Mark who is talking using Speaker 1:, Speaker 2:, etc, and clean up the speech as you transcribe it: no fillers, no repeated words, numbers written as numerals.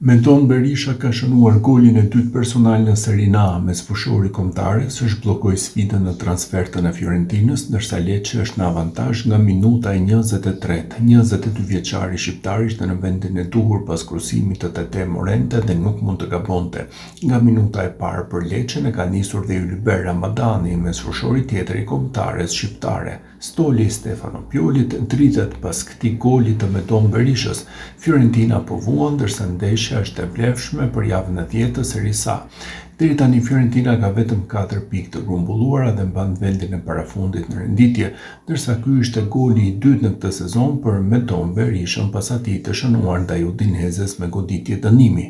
Speaker 1: Menton Berisha ka shënuar golin e dytë personal në Serie A mes fushori kombëtare së zhbllokoi sfidën në transfertën e Fiorentinës, ndërsa Lecce është në avantazh nga minuta e 23. 22-vjeçari shqiptar ishte në vendin e duhur pas kryesimit të Tete Morente dhe nuk mund të gabonte. Nga minuta e parë për Lecce e ka nisur dhe Yliber Ramadani mes fushorit tjetër i kombëtares shqiptare. Stoli Stefano Piolit dritet pas këtij goli të Menton Berishës. Fiorentina po vuan ndërsa ndeshja është e vlefshme për javën e 10 të Serie A. Deri tani Fiorentina ka vetëm 4 pikë të grumbulluara dhe mban vendin e parafundit në renditje, ndërsa ky ishte goli i dytë në këtë sezon për Menton Berishën pas atij të shënuar ndaj Udinezes me goditje dënimi.